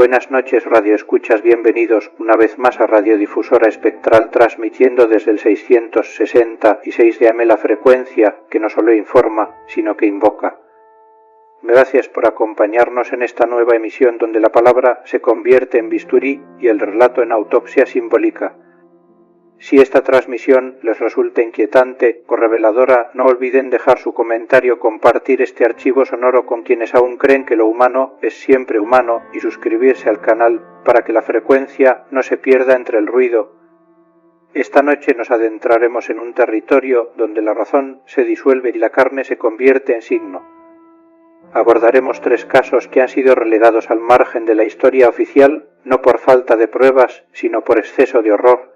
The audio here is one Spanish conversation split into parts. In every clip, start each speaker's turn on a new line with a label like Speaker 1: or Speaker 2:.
Speaker 1: Buenas noches, radioescuchas, bienvenidos una vez más a Radiodifusora Espectral, transmitiendo desde el 666 de AM la frecuencia que no solo informa, sino que invoca. Gracias por acompañarnos en esta nueva emisión donde la palabra se convierte en bisturí y el relato en autopsia simbólica. Si esta transmisión les resulta inquietante o reveladora, no olviden dejar su comentario, compartir este archivo sonoro con quienes aún creen que lo humano es siempre humano y suscribirse al canal para que la frecuencia no se pierda entre el ruido. Esta noche nos adentraremos en un territorio donde la razón se disuelve y la carne se convierte en signo. Abordaremos 3 casos que han sido relegados al margen de la historia oficial, no por falta de pruebas, sino por exceso de horror.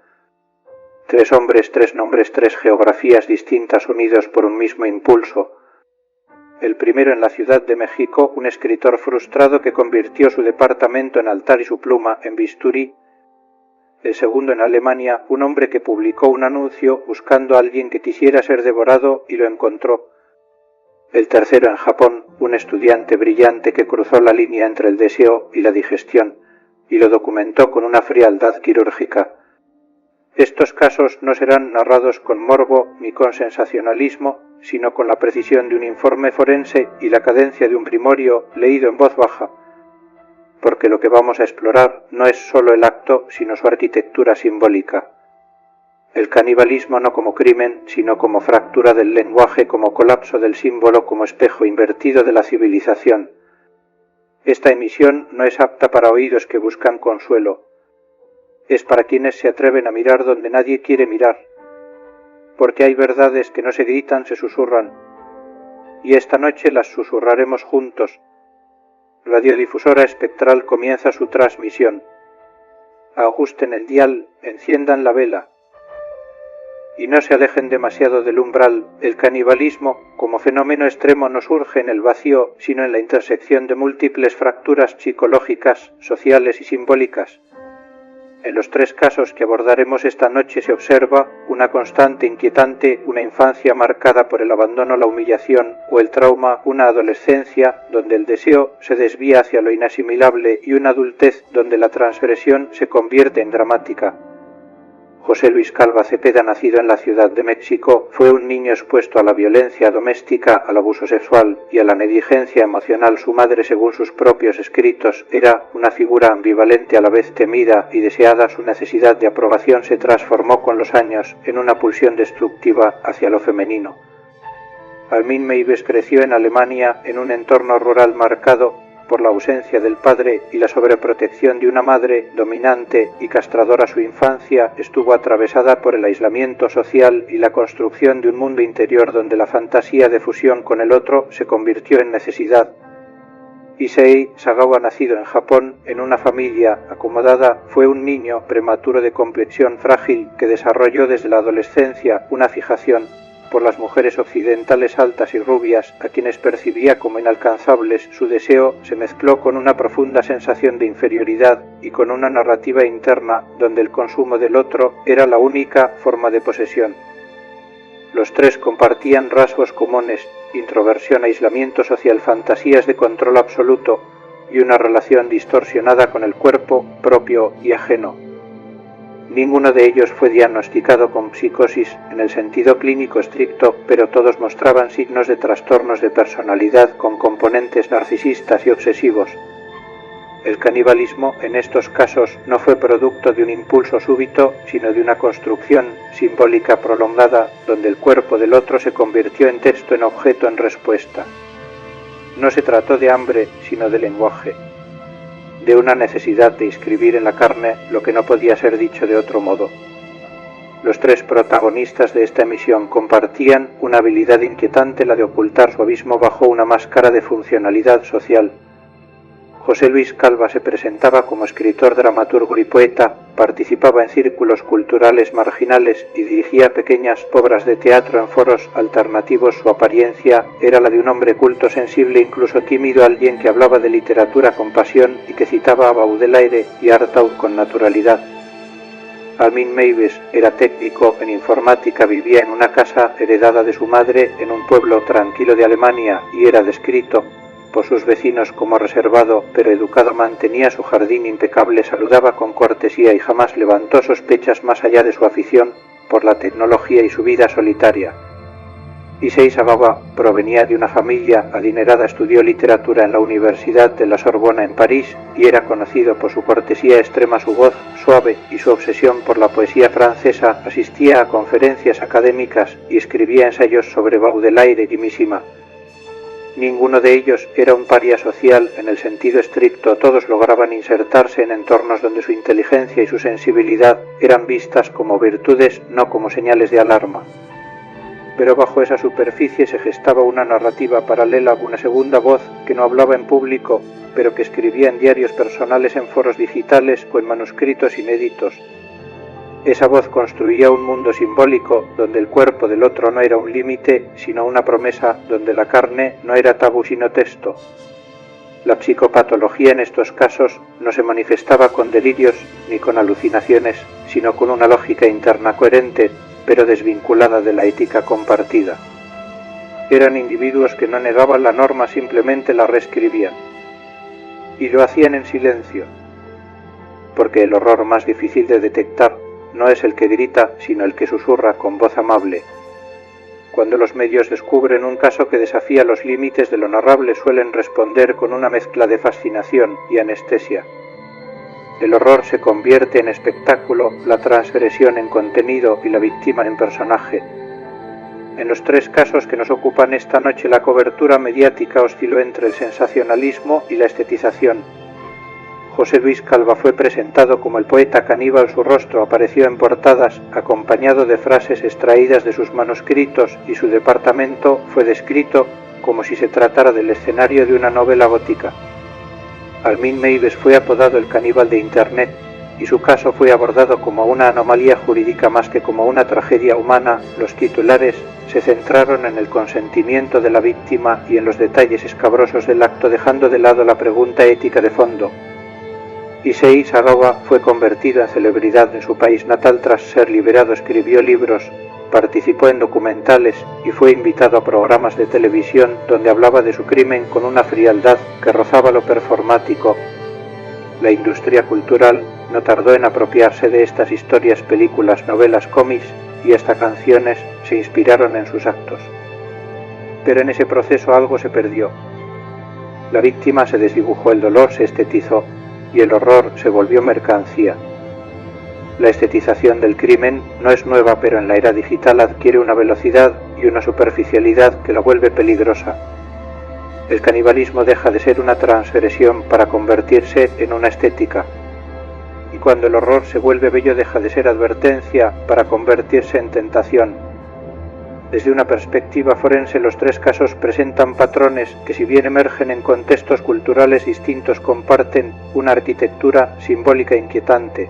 Speaker 1: 3 hombres, 3 nombres, 3 geografías distintas unidos por un mismo impulso. El primero en la Ciudad de México, un escritor frustrado que convirtió su departamento en altar y su pluma en bisturí. El segundo en Alemania, un hombre que publicó un anuncio buscando a alguien que quisiera ser devorado y lo encontró. El tercero en Japón, un estudiante brillante que cruzó la línea entre el deseo y la digestión y lo documentó con una frialdad quirúrgica. Estos casos no serán narrados con morbo ni con sensacionalismo, sino con la precisión de un informe forense y la cadencia de un grimorio leído en voz baja, porque lo que vamos a explorar no es solo el acto, sino su arquitectura simbólica. El canibalismo no como crimen, sino como fractura del lenguaje, como colapso del símbolo, como espejo invertido de la civilización. Esta emisión no es apta para oídos que buscan consuelo. Es para quienes se atreven a mirar donde nadie quiere mirar, porque hay verdades que no se gritan, se susurran, y esta noche las susurraremos juntos. Radiodifusora Espectral comienza su transmisión. Ajusten el dial, enciendan la vela, y no se alejen demasiado del umbral. El canibalismo, como fenómeno extremo, no surge en el vacío, sino en la intersección de múltiples fracturas psicológicas, sociales y simbólicas. En los 3 casos que abordaremos esta noche se observa una constante inquietante, una infancia marcada por el abandono, la humillación o el trauma, una adolescencia donde el deseo se desvía hacia lo inasimilable y una adultez donde la transgresión se convierte en dramática. José Luis Calva Cepeda, nacido en la Ciudad de México, fue un niño expuesto a la violencia doméstica, al abuso sexual y a la negligencia emocional. Su madre, según sus propios escritos, era una figura ambivalente, a la vez temida y deseada. Su necesidad de aprobación se transformó con los años en una pulsión destructiva hacia lo femenino. Armin Meiwes creció en Alemania en un entorno rural marcado por la ausencia del padre y la sobreprotección de una madre dominante y castradora. Su infancia estuvo atravesada por el aislamiento social y la construcción de un mundo interior donde la fantasía de fusión con el otro se convirtió en necesidad. Issei Sagawa, nacido en Japón en una familia acomodada, fue un niño prematuro de complexión frágil que desarrolló desde la adolescencia una fijación por las mujeres occidentales altas y rubias, a quienes percibía como inalcanzables. Su deseo se mezcló con una profunda sensación de inferioridad y con una narrativa interna donde el consumo del otro era la única forma de posesión. Los 3 compartían rasgos comunes: introversión, aislamiento social, fantasías de control absoluto y una relación distorsionada con el cuerpo propio y ajeno. Ninguno de ellos fue diagnosticado con psicosis en el sentido clínico estricto, pero todos mostraban signos de trastornos de personalidad con componentes narcisistas y obsesivos. El canibalismo en estos casos no fue producto de un impulso súbito, sino de una construcción simbólica prolongada, donde el cuerpo del otro se convirtió en texto, en objeto, en respuesta. No se trató de hambre, sino de lenguaje, de una necesidad de inscribir en la carne lo que no podía ser dicho de otro modo. Los 3 protagonistas de esta emisión compartían una habilidad inquietante, la de ocultar su abismo bajo una máscara de funcionalidad social. José Luis Calva se presentaba como escritor, dramaturgo y poeta, participaba en círculos culturales marginales y dirigía pequeñas obras de teatro en foros alternativos. Su apariencia era la de un hombre culto, sensible, incluso tímido, alguien que hablaba de literatura con pasión y que citaba a Baudelaire y Artaud con naturalidad. Armin Meiwes era técnico en informática, vivía en una casa heredada de su madre en un pueblo tranquilo de Alemania y era descrito por sus vecinos como reservado pero educado mantenía su jardín impecable, saludaba con cortesía y jamás levantó sospechas más allá de su afición por la tecnología y su vida solitaria. Issei Sagawa provenía de una familia adinerada, estudió literatura en la Universidad de la Sorbona en París y era conocido por su cortesía extrema, su voz suave y su obsesión por la poesía francesa. Asistía a conferencias académicas y escribía ensayos sobre Baudelaire y Mishima. Ninguno de ellos era un paria social en el sentido estricto, todos lograban insertarse en entornos donde su inteligencia y su sensibilidad eran vistas como virtudes, no como señales de alarma. Pero bajo esa superficie se gestaba una narrativa paralela, una segunda voz que no hablaba en público, pero que escribía en diarios personales, en foros digitales o en manuscritos inéditos. Esa voz construía un mundo simbólico donde el cuerpo del otro no era un límite, sino una promesa, donde la carne no era tabú sino texto. La psicopatología en estos casos no se manifestaba con delirios ni con alucinaciones, sino con una lógica interna coherente, pero desvinculada de la ética compartida. Eran individuos que no negaban la norma, simplemente la reescribían. Y lo hacían en silencio, porque el horror más difícil de detectar no es el que grita, sino el que susurra con voz amable. Cuando los medios descubren un caso que desafía los límites de lo narrable, suelen responder con una mezcla de fascinación y anestesia. El horror se convierte en espectáculo, la transgresión en contenido y la víctima en personaje. En los tres casos que nos ocupan esta noche, la cobertura mediática osciló entre el sensacionalismo y la estetización. José Luis Calva fue presentado como el poeta caníbal, su rostro apareció en portadas acompañado de frases extraídas de sus manuscritos y su departamento fue descrito como si se tratara del escenario de una novela gótica. Armin Meiwes fue apodado el caníbal de Internet y su caso fue abordado como una anomalía jurídica más que como una tragedia humana. Los titulares se centraron en el consentimiento de la víctima y en los detalles escabrosos del acto, dejando de lado la pregunta ética de fondo. Issei Sagawa fue convertido en celebridad en su país natal tras ser liberado, escribió libros, participó en documentales y fue invitado a programas de televisión donde hablaba de su crimen con una frialdad que rozaba lo performático. La industria cultural no tardó en apropiarse de estas historias, películas, novelas, cómics y hasta canciones se inspiraron en sus actos. Pero en ese proceso algo se perdió. La víctima se desdibujó, el dolor se estetizó y el horror se volvió mercancía. La estetización del crimen no es nueva, pero en la era digital adquiere una velocidad y una superficialidad que la vuelve peligrosa. El canibalismo deja de ser una transgresión para convertirse en una estética. Y cuando el horror se vuelve bello deja de ser advertencia para convertirse en tentación. Desde una perspectiva forense, los tres casos presentan patrones que, si bien emergen en contextos culturales distintos, comparten una arquitectura simbólica inquietante.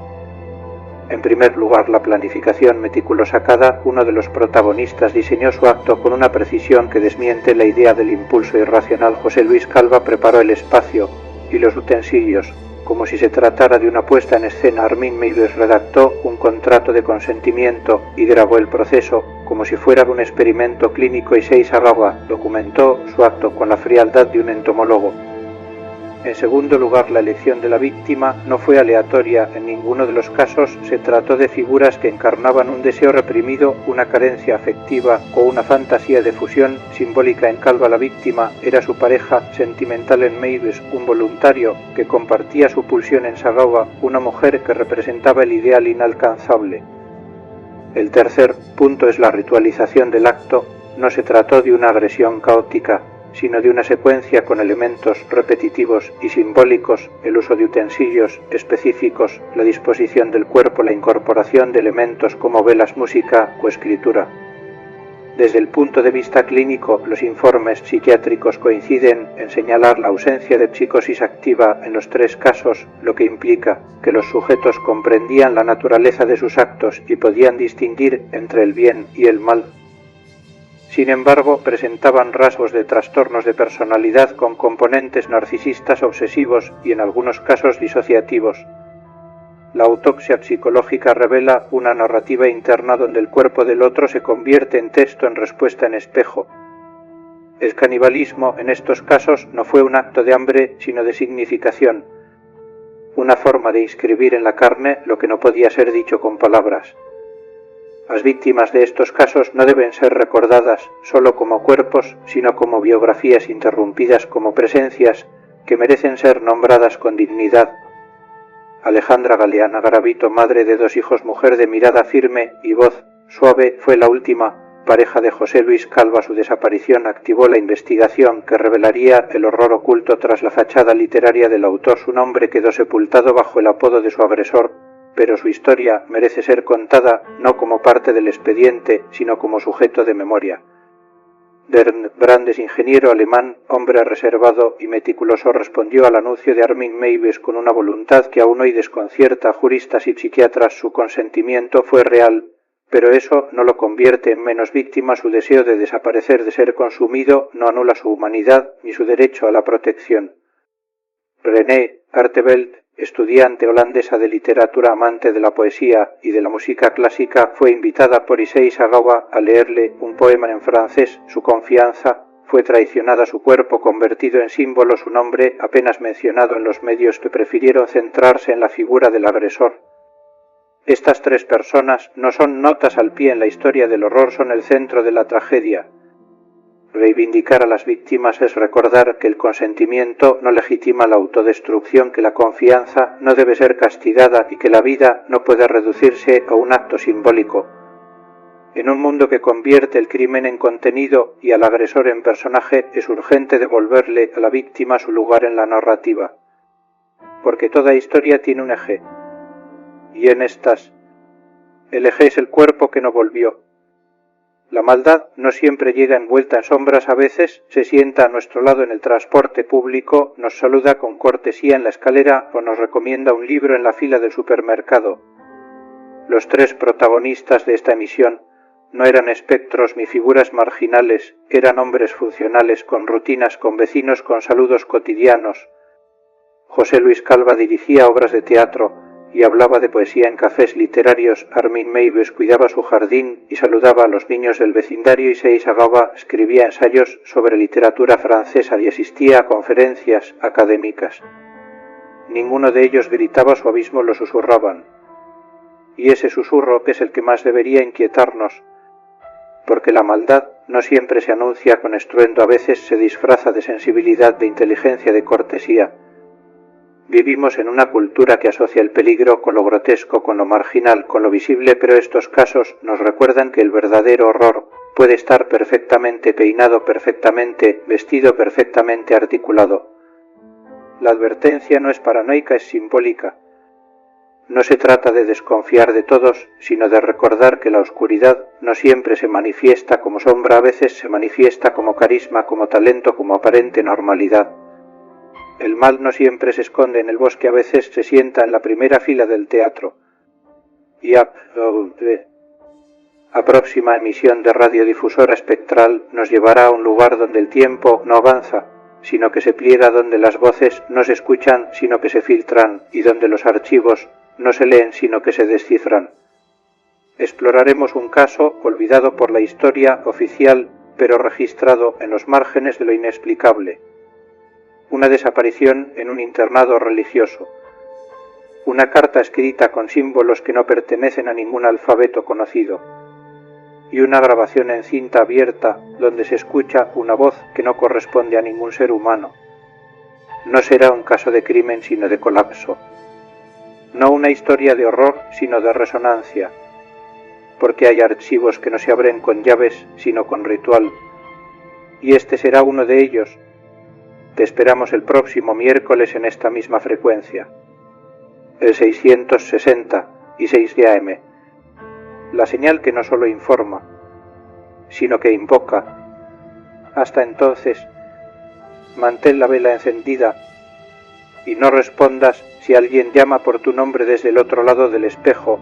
Speaker 1: En primer lugar, la planificación meticulosa. Cada uno de los protagonistas diseñó su acto con una precisión que desmiente la idea del impulso irracional. José Luis Calva preparó el espacio y los utensilios, como si se tratara de una puesta en escena. Armin Meiwes redactó un contrato de consentimiento y grabó el proceso como si fuera un experimento clínico. Issei Sagawa documentó su acto con la frialdad de un entomólogo. En segundo lugar, la elección de la víctima no fue aleatoria. En ninguno de los casos se trató de figuras que encarnaban un deseo reprimido, una carencia afectiva o una fantasía de fusión simbólica. En Calva la víctima era su pareja sentimental, en Meiwes un voluntario que compartía su pulsión, en Sagawa una mujer que representaba el ideal inalcanzable. El tercer punto es la ritualización del acto. No se trató de una agresión caótica, sino de una secuencia con elementos repetitivos y simbólicos, el uso de utensilios específicos, la disposición del cuerpo, la incorporación de elementos como velas, música o escritura. Desde el punto de vista clínico, los informes psiquiátricos coinciden en señalar la ausencia de psicosis activa en los tres casos, lo que implica que los sujetos comprendían la naturaleza de sus actos y podían distinguir entre el bien y el mal. Sin embargo, presentaban rasgos de trastornos de personalidad con componentes narcisistas, obsesivos y en algunos casos disociativos. La autopsia psicológica revela una narrativa interna donde el cuerpo del otro se convierte en texto, en respuesta, en espejo. El canibalismo en estos casos no fue un acto de hambre, sino de significación, una forma de inscribir en la carne lo que no podía ser dicho con palabras. Las víctimas de estos casos no deben ser recordadas solo como cuerpos, sino como biografías interrumpidas como presencias que merecen ser nombradas con dignidad. Alejandra Galeana Garavito, madre de 2 hijos, mujer de mirada firme y voz suave, fue la última pareja de José Luis Calva. Su desaparición activó la investigación que revelaría el horror oculto tras la fachada literaria del autor. Su nombre quedó sepultado bajo el apodo de su agresor, pero su historia merece ser contada no como parte del expediente, sino como sujeto de memoria. Bernd Brandes, ingeniero alemán, hombre reservado y meticuloso, respondió al anuncio de Armin Meiwes con una voluntad que aún hoy desconcierta a juristas y psiquiatras. Su consentimiento fue real, pero eso no lo convierte en menos víctima. Su deseo de desaparecer, de ser consumido, no anula su humanidad ni su derecho a la protección. René Arteveld, estudiante holandesa de literatura, amante de la poesía y de la música clásica, fue invitada por Issei Sagawa a leerle un poema en francés. Su confianza fue traicionada, su cuerpo convertido en símbolo, su nombre apenas mencionado en los medios que prefirieron centrarse en la figura del agresor. Estas 3 personas no son notas al pie en la historia del horror, son el centro de la tragedia. Reivindicar a las víctimas es recordar que el consentimiento no legitima la autodestrucción, que la confianza no debe ser castigada y que la vida no puede reducirse a un acto simbólico. En un mundo que convierte el crimen en contenido y al agresor en personaje, es urgente devolverle a la víctima su lugar en la narrativa. Porque toda historia tiene un eje. Y en estas, el eje es el cuerpo que no volvió. La maldad no siempre llega envuelta en sombras, a veces se sienta a nuestro lado en el transporte público, nos saluda con cortesía en la escalera o nos recomienda un libro en la fila del supermercado. Los 3 protagonistas de esta emisión no eran espectros ni figuras marginales, eran hombres funcionales, con rutinas, con vecinos, con saludos cotidianos. José Luis Calva dirigía obras de teatro y hablaba de poesía en cafés literarios. Armin Meiwes cuidaba su jardín y saludaba a los niños del vecindario. Issei Sagawa escribía ensayos sobre literatura francesa y asistía a conferencias académicas. Ninguno de ellos gritaba, su abismo lo susurraban. Y ese susurro es el que más debería inquietarnos, porque la maldad no siempre se anuncia con estruendo, a veces se disfraza de sensibilidad, de inteligencia, de cortesía. Vivimos en una cultura que asocia el peligro con lo grotesco, con lo marginal, con lo visible, pero estos casos nos recuerdan que el verdadero horror puede estar perfectamente peinado, perfectamente vestido, perfectamente articulado. La advertencia no es paranoica, es simbólica. No se trata de desconfiar de todos, sino de recordar que la oscuridad no siempre se manifiesta como sombra, a veces se manifiesta como carisma, como talento, como aparente normalidad. El mal no siempre se esconde en el bosque, a veces se sienta en la primera fila del teatro. Y a próxima emisión de Radiodifusora Espectral nos llevará a un lugar donde el tiempo no avanza, sino que se pliega, donde las voces no se escuchan, sino que se filtran, y donde los archivos no se leen, sino que se descifran. Exploraremos un caso olvidado por la historia oficial, pero registrado en los márgenes de lo inexplicable. Una desaparición en un internado religioso. Una carta escrita con símbolos que no pertenecen a ningún alfabeto conocido. Y una grabación en cinta abierta donde se escucha una voz que no corresponde a ningún ser humano. No será un caso de crimen, sino de colapso. No una historia de horror, sino de resonancia. Porque hay archivos que no se abren con llaves, sino con ritual. Y este será uno de ellos. Te esperamos el próximo miércoles en esta misma frecuencia, el 666 de AM, la señal que no solo informa, sino que invoca. Hasta entonces, mantén la vela encendida y no respondas si alguien llama por tu nombre desde el otro lado del espejo,